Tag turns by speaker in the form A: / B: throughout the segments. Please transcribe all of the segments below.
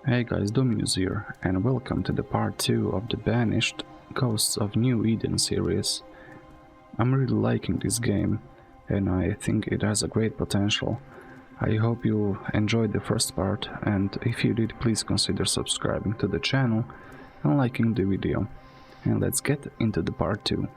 A: Hey guys, Dominus here, and welcome to the part 2 of the Banished Ghosts of New Eden series. I'm really liking this game, and I think it has a great potential. I hope you enjoyed the first part, and if you did, please consider subscribing to the channel and liking the video. And let's get into the part 2.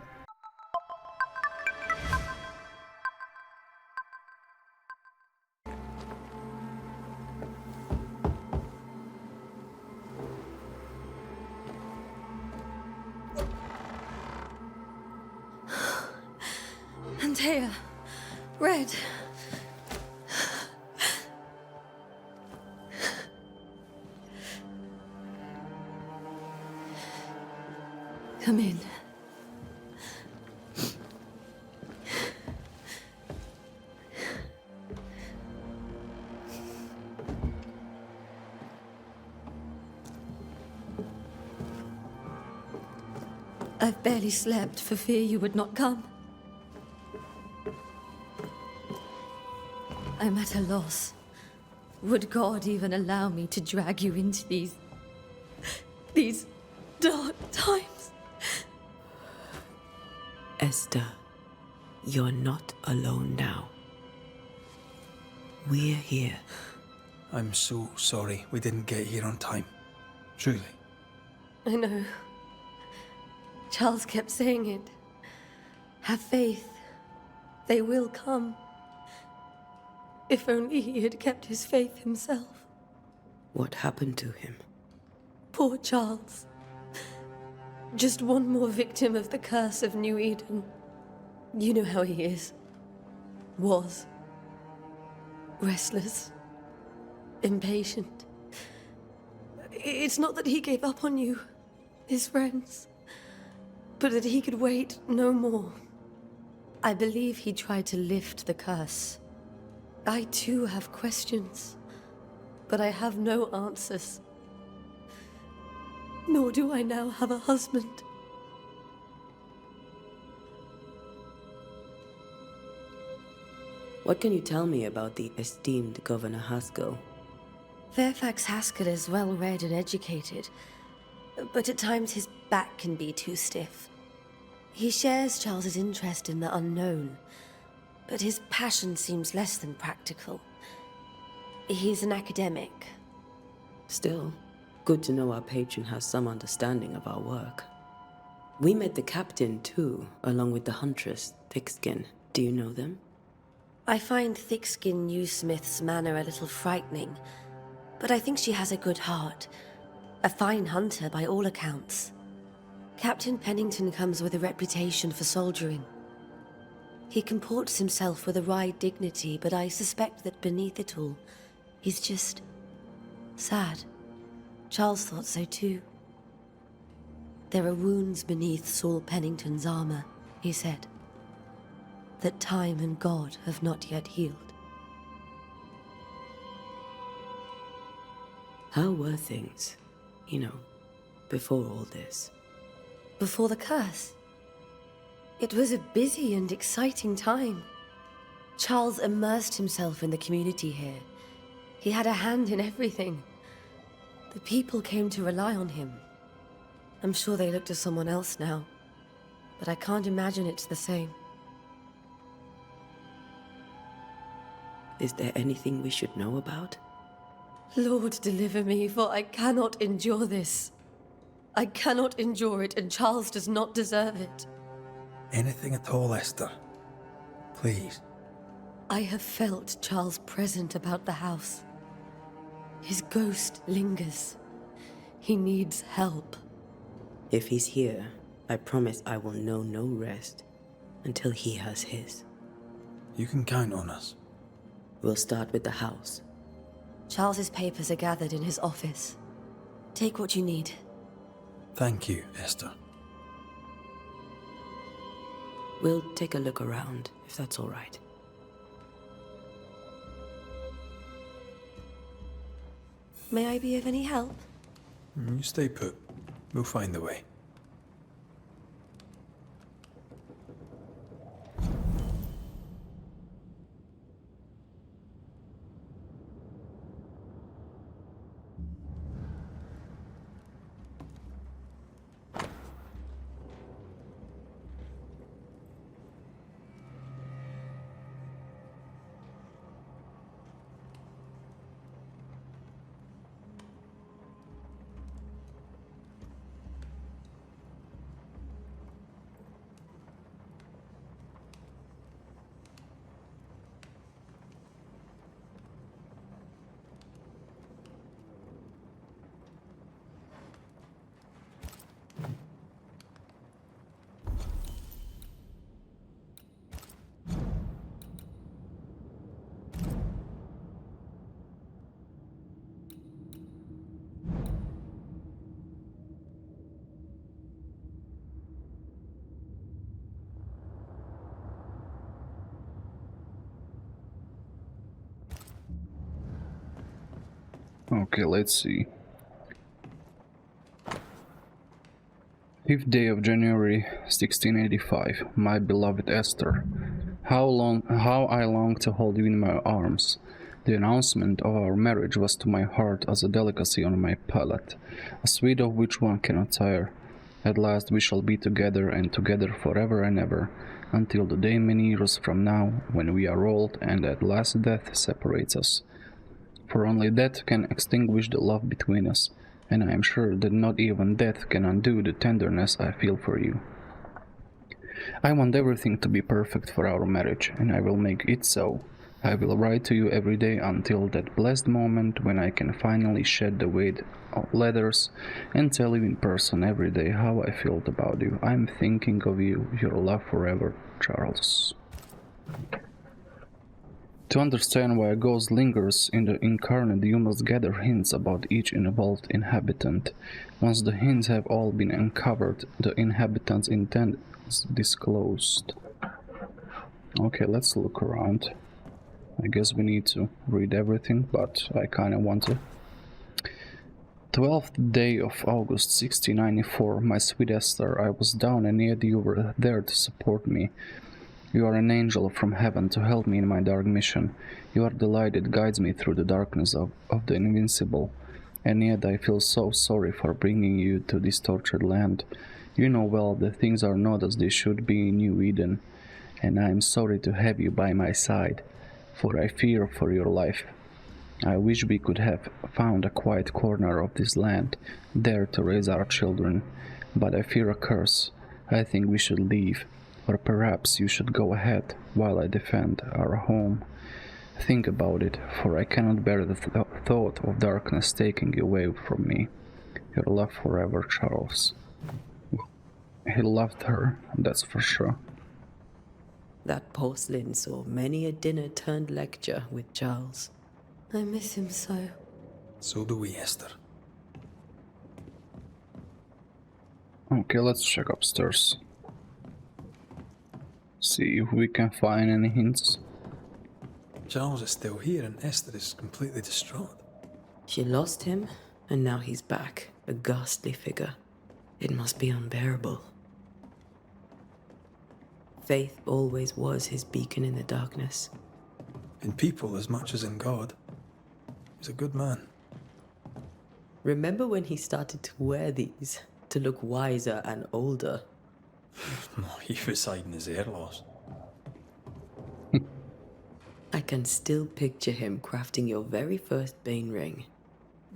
B: Antea, Red. Come in. I've barely slept for fear you would not come. I'm at a loss. Would God even allow me to drag you into these dark times?
C: Esther, you're not alone now. We're here.
D: I'm so sorry we didn't get here on time. Truly.
B: I know. Charles kept saying it. Have faith. They will come. If only he had kept his faith himself.
C: What happened to him?
B: Poor Charles. Just one more victim of the curse of New Eden. You know how he is. Was. Restless. Impatient. It's not that he gave up on you, his friends, but that he could wait no more. I believe he tried to lift the curse. I too have questions, but I have no answers. Nor do I now have a husband.
C: What can you tell me about the esteemed Governor Haskell?
B: Fairfax Haskell is well read and educated, but at times his back can be too stiff. He shares Charles's interest in the unknown, but his passion seems less than practical. He's an academic.
C: Still, good to know our patron has some understanding of our work. We met the captain too, along with the huntress, Thickskin. Do you know them?
B: I find Thickskin Newsmith's manner a little frightening, but I think she has a good heart. A fine hunter by all accounts. Captain Pennington comes with a reputation for soldiering. He comports himself with a wry dignity, but I suspect that beneath it all, he's just sad. Charles thought so too. There are wounds beneath Saul Pennington's armor, he said, that time and God have not yet healed.
C: How were things, before all this?
B: Before the curse? It was a busy and exciting time. Charles immersed himself in the community here. He had a hand in everything. The people came to rely on him. I'm sure they look to someone else now, but I can't imagine it's the same.
C: Is there anything we should know about?
B: Lord, deliver me, for I cannot endure this. I cannot endure it, and Charles does not deserve it.
D: Anything at all, Esther. Please.
B: I have felt Charles present about the house. His ghost lingers. He needs help.
C: If he's here, I promise I will know no rest until he has his.
D: You can count on us.
C: We'll start with the house.
B: Charles's papers are gathered in his office. Take what you need.
D: Thank you, Esther.
C: We'll take a look around, if that's all right.
B: May I be of any help?
D: You stay put. We'll find the way.
A: Okay, let's see. 5th day of January 1685. My beloved Esther. How I long to hold you in my arms. The announcement of our marriage was to my heart as a delicacy on my palate, a sweet of which one cannot tire. At last we shall be together, and together forever and ever, until the day many years from now, when we are old, and at last death separates us. For only death can extinguish the love between us, and I am sure that not even death can undo the tenderness I feel for you. I want everything to be perfect for our marriage, and I will make it so. I will write to you every day until that blessed moment when I can finally shed the weight of letters and tell you in person every day how I felt about you. I am thinking of you, your love forever, Charles. To understand why a ghost lingers in the incarnate, you must gather hints about each involved inhabitant. Once the hints have all been uncovered, the inhabitant's intent is disclosed. Okay, let's look around. I guess we need to read everything, but I kinda want to. 12th day of August 1694, my sweet Esther, I was down and yet you were there to support me. You are an angel from heaven to help me in my dark mission. You are the light that guides me through the darkness of the invincible. And yet I feel so sorry for bringing you to this tortured land. You know well that things are not as they should be in New Eden, and I am sorry to have you by my side, for I fear for your life. I wish we could have found a quiet corner of this land, there to raise our children, but I fear a curse. I think we should leave. Or perhaps you should go ahead, while I defend our home. Think about it, for I cannot bear the thought of darkness taking you away from me. Your love forever, Charles. He loved her, that's for sure.
C: That porcelain saw many a dinner-turned-lecture with Charles.
B: I miss him so.
D: So do we, Esther.
A: Okay, let's check upstairs. See if we can find any hints.
D: Charles is still here and Esther is completely distraught.
C: She lost him, and now he's back, a ghastly figure. It must be unbearable. Faith always was his beacon in the darkness.
D: In people as much as in God. He's a good man.
C: Remember when he started to wear these, to look wiser and older?
D: He was hiding his hair loss.
C: I can still picture him crafting your very first Bane ring.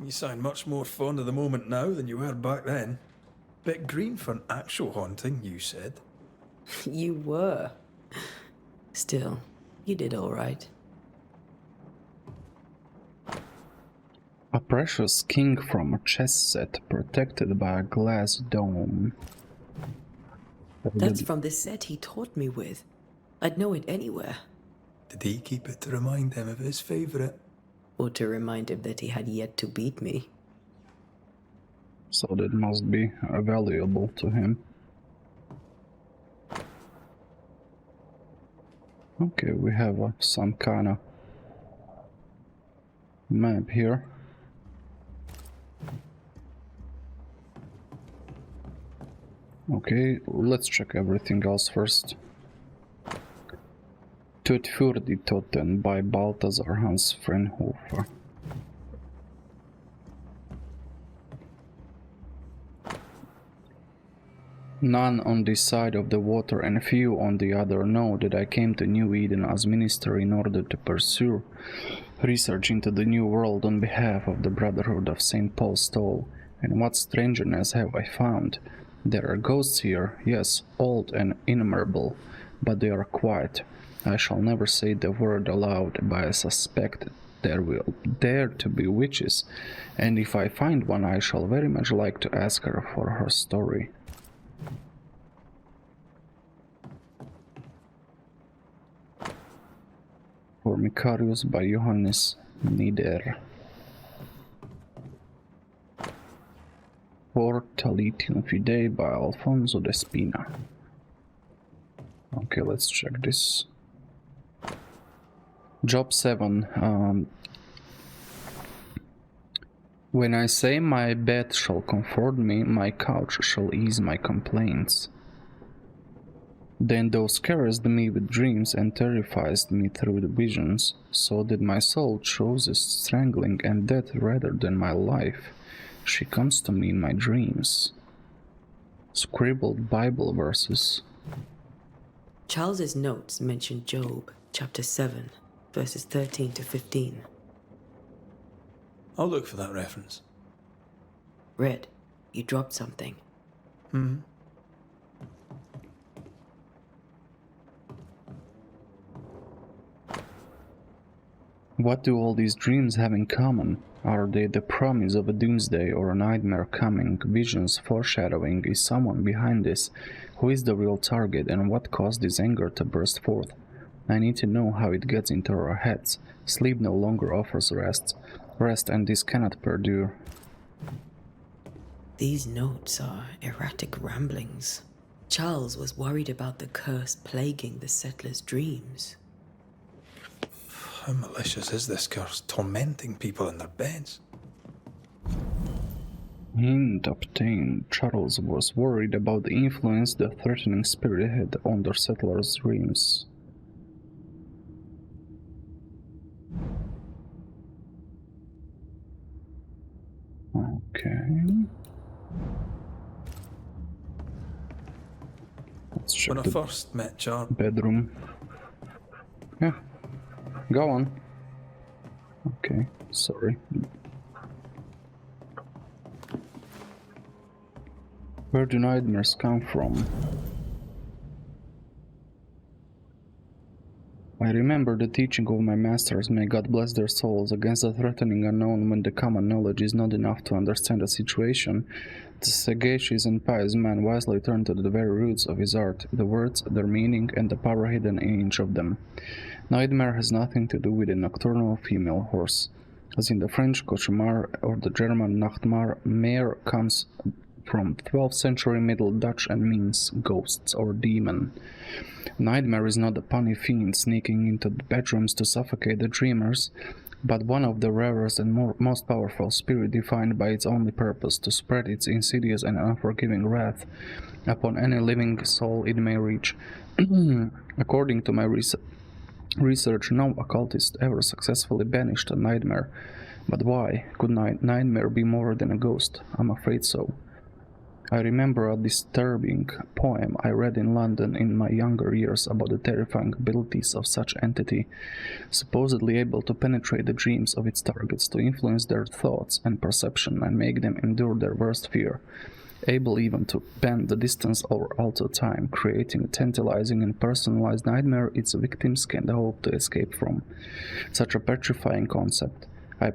D: You sound much more fond of the moment now than you were back then. Bit green for an actual haunting, you said.
C: You were. Still, you did all right.
A: A precious king from a chess set protected by a glass dome.
C: That's from the set he taught me with. I'd know it anywhere.
D: Did he keep it to remind him of his favourite?
C: Or to remind him that he had yet to beat me.
A: So that must be valuable to him. Okay, we have some kind of map here. Okay, let's check everything else first. Toten by Balthasar Hans Frenhofer. None on this side of the water and few on the other know that I came to New Eden as minister in order to pursue research into the new world on behalf of the Brotherhood of St. Paul's Toll. And what strangeness have I found? There are ghosts here, yes, old and innumerable, but they are quiet. I shall never say the word aloud, but I suspect there will dare to be witches, and if I find one I shall very much like to ask her for her story. Formicarius by Johannes Nieder. For Talitium Fidei by Alfonso de Spina. Okay, let's check this. Job 7. When I say my bed shall comfort me, my couch shall ease my complaints. Then thou scarest me with dreams and terrifiest me through the visions, so that my soul chooses strangling and death rather than my life. She comes to me in my dreams. Scribbled Bible verses.
C: Charles's notes mention Job, chapter 7, verses 13 to 15.
D: I'll look for that reference.
C: Red, you dropped something.
A: What do all these dreams have in common? Are they the promise of a doomsday or a nightmare coming? Visions foreshadowing? Is someone behind this? Who is the real target and what caused this anger to burst forth? I need to know how it gets into our heads. Sleep no longer offers rest, and this cannot perdure.
C: These notes are erratic ramblings. Charles was worried about the curse plaguing the settlers' dreams.
D: How malicious is this curse, tormenting people in their beds?
A: Hint obtained. Charles was worried about the influence the threatening spirit had on the settlers' dreams. Okay. Let's check
D: When I
A: the
D: first met Charles,
A: bedroom. Yeah. Go on. Okay, sorry. Where do nightmares come from? I remember the teaching of my masters, may God bless their souls, against the threatening unknown when the common knowledge is not enough to understand the situation. The sagacious and pious man wisely turned to the very roots of his art, the words, their meaning, and the power hidden in each of them. Nightmare has nothing to do with a nocturnal female horse. As in the French cauchemar or the German Nachtmar, mare comes from 12th century Middle Dutch and means ghosts or demon. Nightmare is not a punny fiend sneaking into the bedrooms to suffocate the dreamers, but one of the rarest and most powerful spirit defined by its only purpose to spread its insidious and unforgiving wrath upon any living soul it may reach. According to my research, no occultist ever successfully banished a nightmare. But why? Could nightmare be more than a ghost? I'm afraid so. I remember a disturbing poem I read in London in my younger years about the terrifying abilities of such entity, supposedly able to penetrate the dreams of its targets, to influence their thoughts and perception and make them endure their worst fear, able even to bend the distance or alter time, creating a tantalizing and personalized nightmare its victims can hope to escape from. Such a petrifying concept. I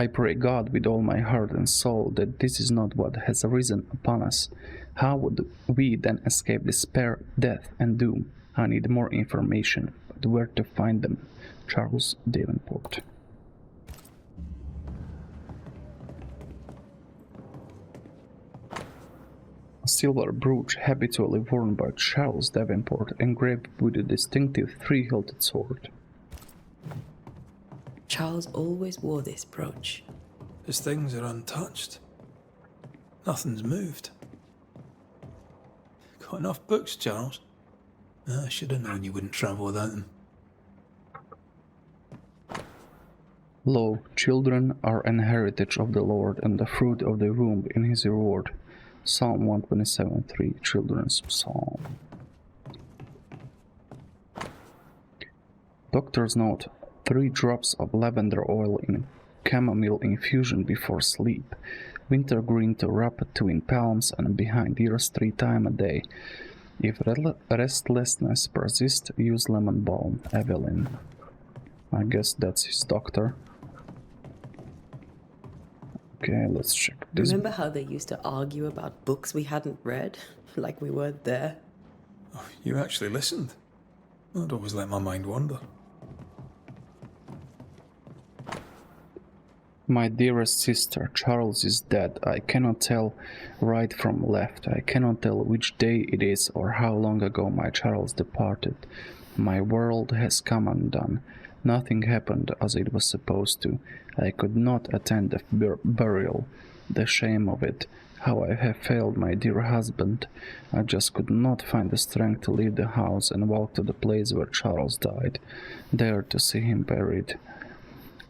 A: pray God with all my heart and soul that this is not what has arisen upon us. How would we then escape despair, death, and doom? I need more information, but where to find them? Charles Davenport. A silver brooch habitually worn by Charles Davenport, engraved with a distinctive three-hilted sword.
C: Charles always wore this brooch.
D: his things are untouched. Nothing's moved. Got enough books, Charles? I should have known you wouldn't travel without them.
A: Lo, children are an heritage of the Lord, and the fruit of the womb in his reward. Psalm 127:3, Children's Psalm. Doctor's note: 3 drops of lavender oil in chamomile infusion before sleep. Wintergreen to rub between palms and behind ears 3 times a day. If restlessness persists, use lemon balm. Evelyn. I guess that's his doctor. Okay, let's check this.
C: Remember how they used to argue about books we hadn't read? Like we weren't there?
D: Oh, you actually listened? I'd always let my mind wander.
A: My dearest sister, Charles is dead. I cannot tell right from left. I cannot tell which day it is or how long ago my Charles departed. My world has come undone. Nothing happened as it was supposed to. I could not attend the burial. The shame of it. How I have failed my dear husband. I just could not find the strength to leave the house and walk to the place where Charles died, there to see him buried.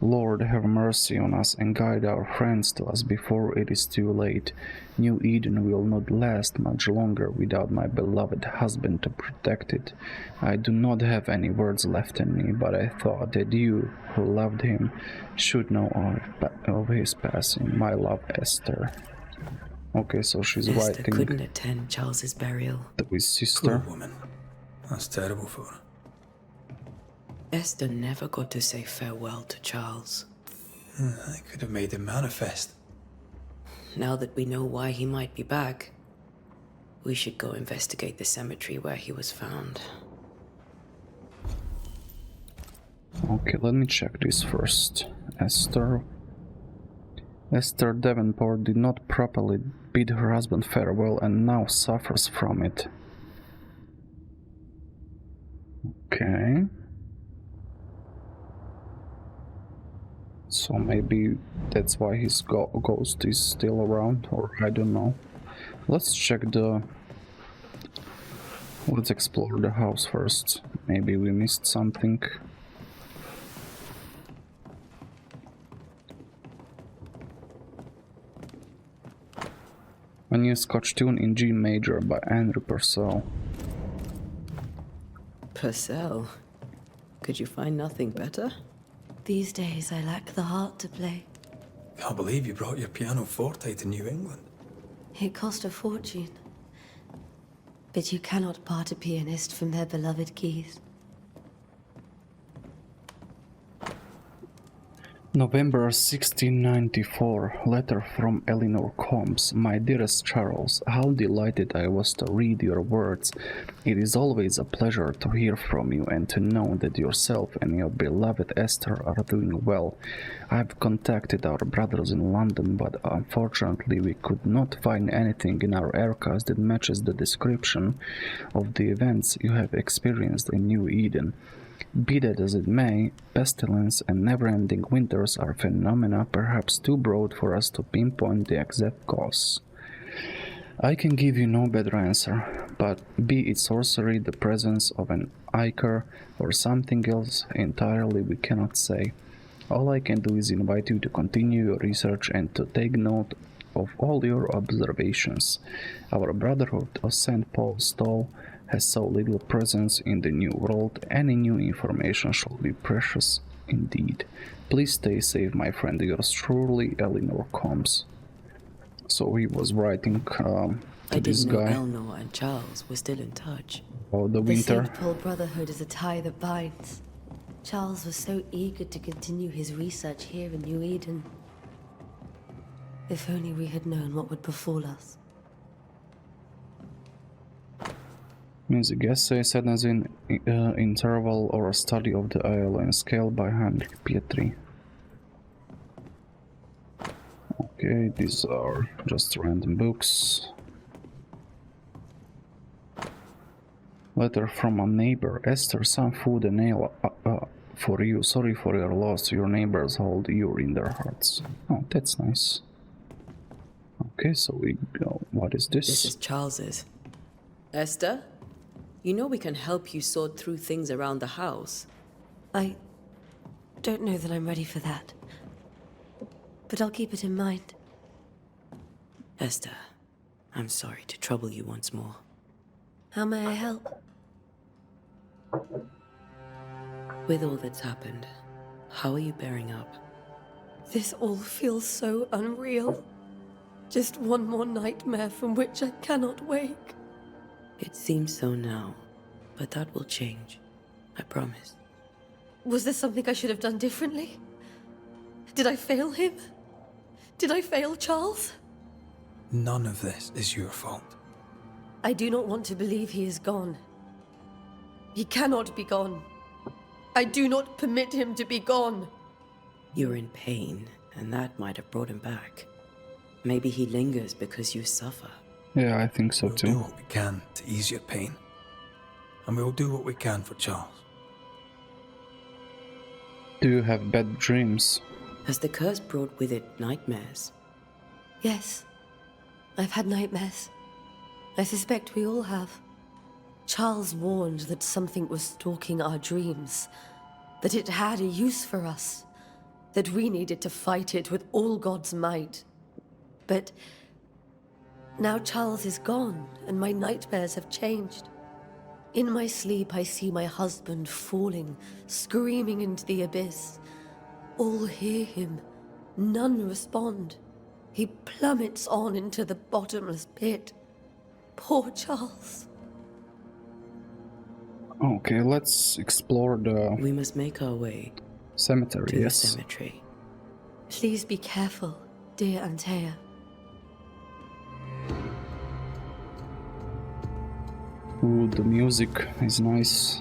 A: Lord, have mercy on us and guide our friends to us before it is too late. New Eden will not last much longer without my beloved husband to protect it. I do not have any words left in me, but I thought that you, who loved him, should know of his passing. My love, Esther. Okay, so she's
C: Esther
A: writing
C: couldn't attend Charles's burial.
A: to his sister.
D: Poor woman. That's terrible for her.
C: Esther never got to say farewell to Charles.
D: I could have made him manifest.
C: Now that we know why he might be back, we should go investigate the cemetery where he was found.
A: Okay, let me check this first. Esther Davenport did not properly bid her husband farewell and now suffers from it. Okay. So maybe that's why his ghost is still around, or I don't know. Let's check the... Let's explore the house first. Maybe we missed something. A new Scotch tune in G major by Andrew Purcell.
C: Purcell? Could you find nothing better?
B: These days I lack the heart to play.
D: Can't believe you brought your pianoforte to New England.
B: It cost a fortune. But you cannot part a pianist from their beloved keys.
A: November 1694. Letter from Eleanor Combs. My dearest Charles, how delighted I was to read your words. It is always a pleasure to hear from you and to know that yourself and your beloved Esther are doing well. I have contacted our brothers in London, but unfortunately we could not find anything in our archives that matches the description of the events you have experienced in New Eden. Be that as it may, pestilence and never-ending winters are phenomena perhaps too broad for us to pinpoint the exact cause. I can give you no better answer, but be it sorcery, the presence of an ichor, or something else entirely we cannot say. All I can do is invite you to continue your research and to take note of all your observations. Our Brotherhood of St. Paul's Stall has so little presence in the New World, any new information shall be precious indeed. Please stay safe, my friend. Yours truly, Eleanor Combs. So he was writing to this
C: I didn't know
A: guy
C: Eleanor and Charles were still in touch.
A: about the
B: The
A: winter.
B: St. Paul Brotherhood is a tie that binds. Charles was so eager to continue his research here in New Eden. If only we had known what would befall us.
A: Music essay set as in interval or a study of the Ionian scale by Heinrich Pietri. Okay, these are just random books. Letter from a neighbor. Esther, some food and ale for you. Sorry for your loss. Your neighbors hold you in their hearts. Oh, that's nice. Okay, so we go. What is this?
C: This is Charles's. Esther? You know we can help you sort through things around the house.
B: I don't know that I'm ready for that. But I'll keep it in mind.
C: Esther, I'm sorry to trouble you once more.
B: How may I help?
C: With all that's happened, how are you bearing up?
B: This all feels so unreal. Just one more nightmare from which I cannot wake.
C: It seems so now, but that will change. I promise.
B: Was there something I should have done differently? Did I fail him? Did I fail Charles?
D: None of this is your fault.
B: I do not want to believe he is gone. He cannot be gone. I do not permit him to be gone.
C: You're in pain, and that might have brought him back. Maybe he lingers because you suffer.
A: Yeah, I think so
D: We'll
A: too.
D: do what we can to ease your pain. And we'll do what we can for Charles.
A: Do you have bad dreams?
C: Has the curse brought with it nightmares?
B: Yes, I've had nightmares. I suspect we all have. Charles warned that something was stalking our dreams, that it had a use for us, that we needed to fight it with all God's might. But now Charles is gone, and my nightmares have changed. In my sleep, I see my husband falling, screaming into the abyss. All hear him, none respond. He plummets on into the bottomless pit. Poor Charles.
A: Okay, let's explore the
C: We must make our way
A: cemetery,
C: to
A: yes.
C: the cemetery.
B: Please be careful, dear Antea.
A: Ooh, the music is nice.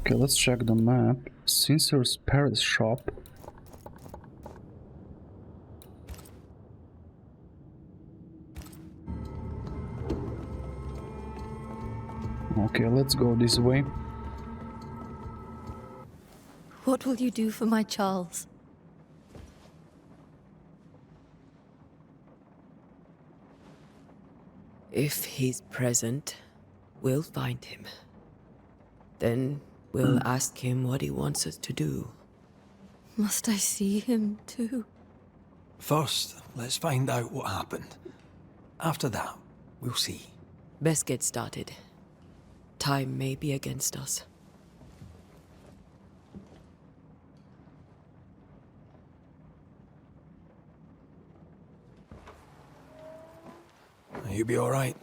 A: Okay, let's check the map. Sincer's Paris shop. Okay, let's go this way.
B: What will you do for my Charles?
C: If he's present, we'll find him. Then we'll ask him what he wants us to do.
B: Must I see him too?
E: First, let's find out what happened. After that, we'll see.
C: Best get started. Time may be against us.
E: You be alright?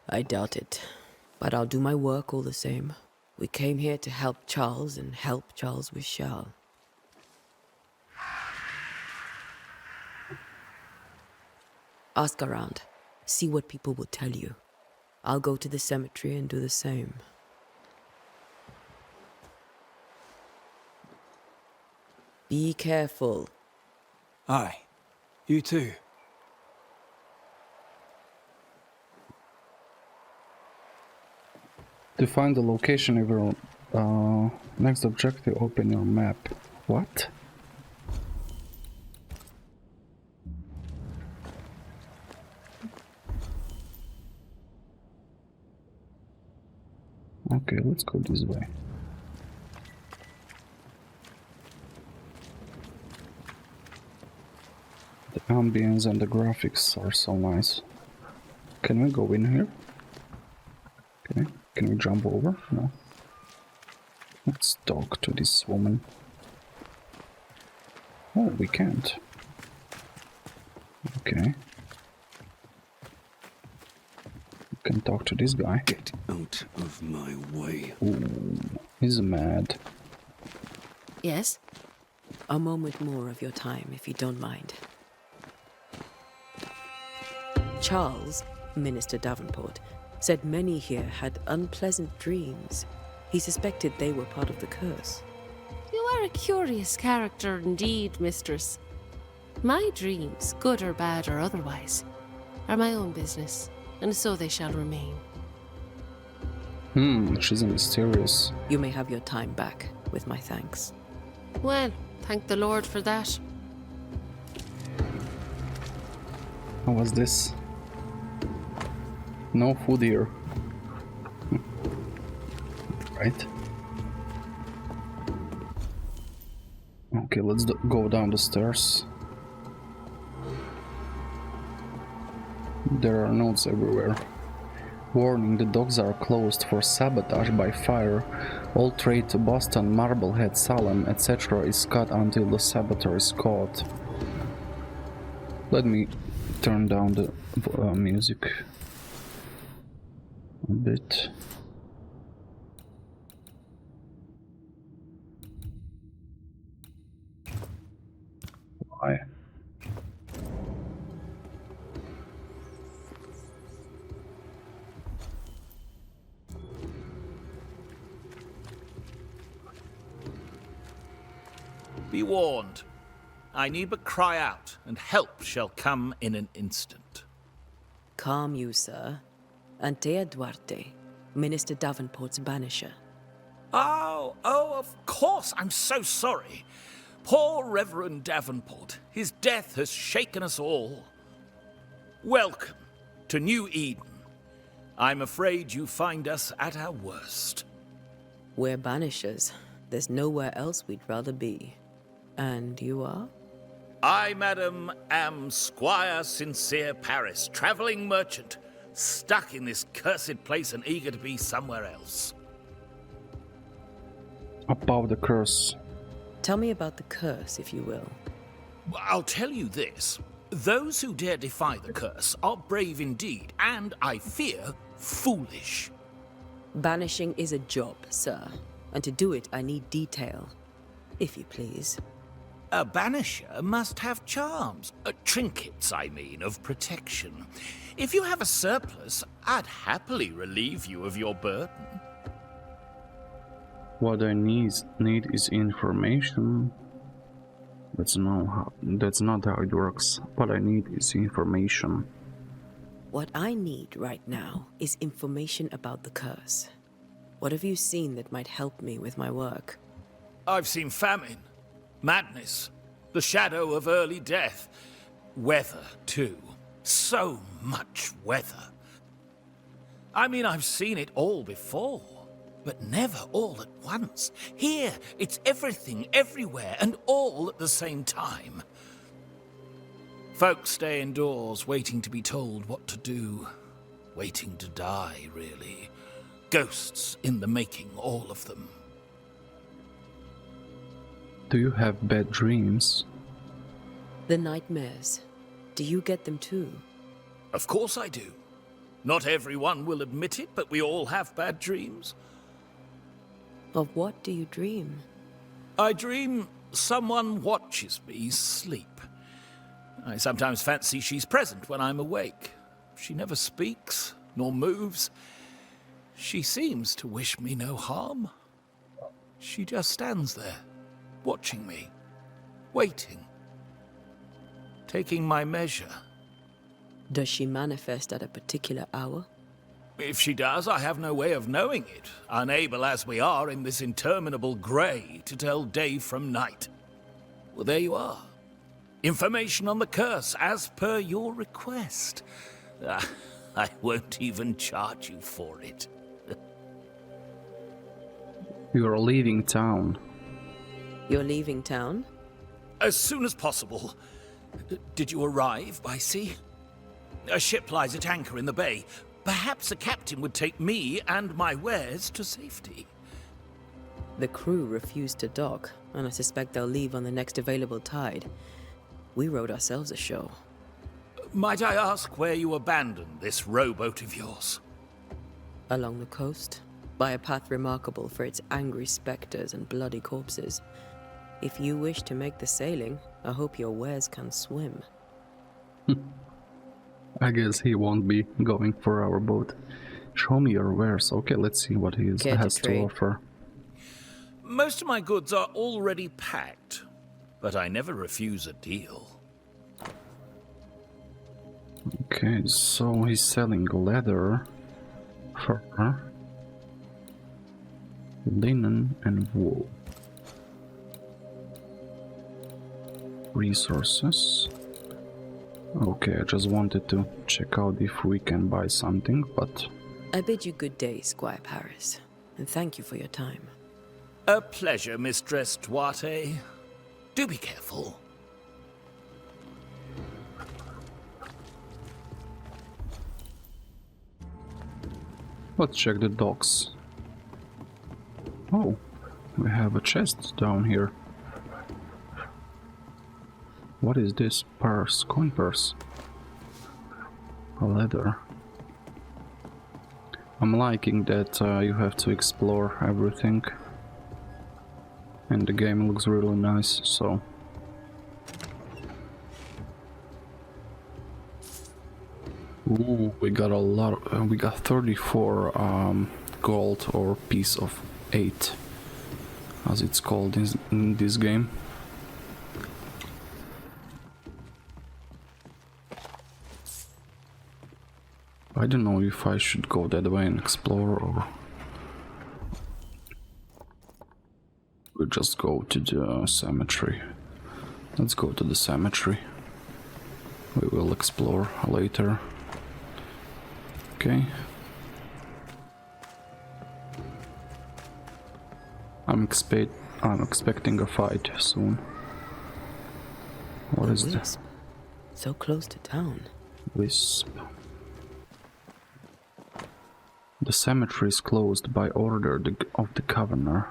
C: I doubt it, but I'll do my work all the same. We came here to help Charles, and help Charles we shall. Ask around. See what people will tell you. I'll go to the cemetery and do the same. Be careful.
E: Aye. You too.
A: To find the location of your next objective, open your map. What? Okay, let's go this way. The ambience and the graphics are so nice. Can we go in here? Okay, can we jump over? No. Let's talk to this woman. Oh, we can't. Okay. We can talk to this guy.
F: Get out of my way.
A: Ooh, he's mad.
B: Yes?
C: A moment more of your time, if you don't mind. Charles, Minister Davenport, said many here had unpleasant dreams. He suspected they were part of the curse.
G: You are a curious character indeed, mistress. My dreams, good or bad or otherwise, are my own business, and so they shall remain.
A: She's mysterious.
C: You may have your time back, with my thanks.
G: Well, thank the Lord for that.
A: How was this? No food here. Right? Okay, let's go down the stairs. There are notes everywhere. Warning, the docks are closed for sabotage by fire. All trade to Boston, Marblehead, Salem, etc. is cut until the saboteur is caught. Let me turn down the music a bit. Why?
H: Be warned. I need but cry out, and help shall come in an instant.
C: Calm you, sir. Antea Duarte, Minister Davenport's banisher.
H: Oh, of course, I'm so sorry. Poor Reverend Davenport. His death has shaken us all. Welcome to New Eden. I'm afraid you find us at our worst.
C: We're Banishers. There's nowhere else we'd rather be. And you are?
H: I, madam, am Squire Sincere Paris, travelling merchant, stuck in this cursed place and eager to be somewhere else.
A: About the curse.
C: Tell me about the curse, if you will.
H: I'll tell you this. Those who dare defy the curse are brave indeed, and, I fear, foolish.
C: Banishing is a job, sir. And to do it, I need detail. If you please.
H: A banisher must have charms. Trinkets, I mean, of protection. If you have a surplus, I'd happily relieve you of your burden.
A: What I need is information. That's not how it works. What I need is information.
C: What I need right now is information about the curse. What have you seen that might help me with my work?
H: I've seen famine, madness, the shadow of early death, weather, too. So much weather. I mean, I've seen it all before, but never all at once. Here, it's everything, everywhere, and all at the same time. Folks stay indoors, waiting to be told what to do. Waiting to die, really. Ghosts in the making, all of them.
A: Do you have bad dreams?
C: The nightmares. Do you get them too?
H: Of course I do. Not everyone will admit it, but we all have bad dreams.
C: Of what do you dream?
H: I dream someone watches me sleep. I sometimes fancy she's present when I'm awake. She never speaks, nor moves. She seems to wish me no harm. She just stands there, watching me, waiting, taking my measure.
C: Does she manifest at a particular hour?
H: If she does, I have no way of knowing it, unable as we are in this interminable grey to tell day from night. Well, there you are. Information on the curse, as per your request. I won't even charge you for it.
A: You're leaving town.
C: You're leaving town?
H: As soon as possible. Did you arrive by sea? A ship lies at anchor in the bay. Perhaps a captain would take me and my wares to safety.
C: The crew refused to dock, and I suspect they'll leave on the next available tide. We rode ourselves ashore.
H: Might I ask where you abandoned this rowboat of yours?
C: Along the coast, by a path remarkable for its angry specters and bloody corpses. If you wish to make the sailing, I hope your wares can swim.
A: I guess he won't be going for our boat. Show me your wares. Okay, let's see what he has to offer.
H: Most of my goods are already packed, but I never refuse a deal.
A: Okay, so he's selling leather, fur, linen, and wool. Resources. Okay, I just wanted to check out if we can buy something, but...
C: I bid you good day, Squire Paris, and thank you for your time.
H: A pleasure, Mistress Duarte. Do be careful.
A: Let's check the docks. Oh, we have a chest down here. What is this? Purse, coin purse. A leather. I'm liking that you have to explore everything. And the game looks really nice, so... Ooh, we got a lot of, we got 34 gold, or piece of 8, as it's called in this game. I don't know if I should go that way and explore, or... just go to the cemetery. Let's go to the cemetery. We will explore later. Okay. I'm expecting a fight soon. What is this?
C: So close to town.
A: Wisp. The cemetery is closed by order of the governor.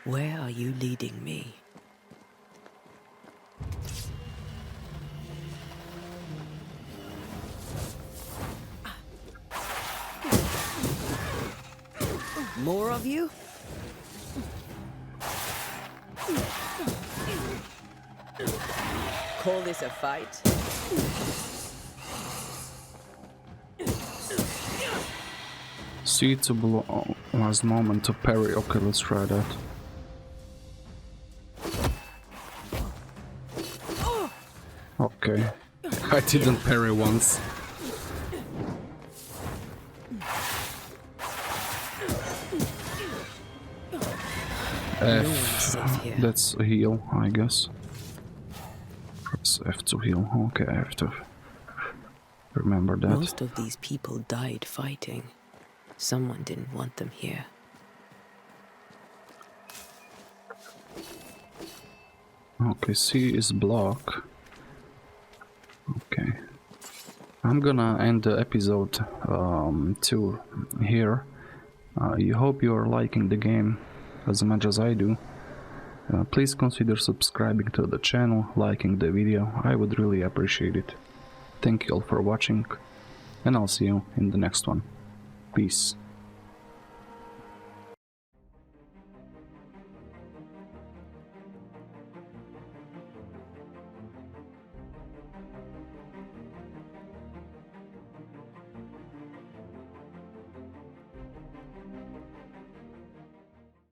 C: Where are you leading me? More of you? Call this a fight?
A: Suitable last moment to parry. Okay, let's try that. Okay, I didn't parry once. F, that's a heal, I guess. Press F to heal. Okay, I have to remember that.
C: Most of these people died fighting. Someone didn't want them here.
A: Okay, C is block. Okay. I'm gonna end the episode 2 here. I hope you are liking the game as much as I do. Please consider subscribing to the channel, liking the video. I would really appreciate it. Thank you all for watching, and I'll see you in the next one. Peace.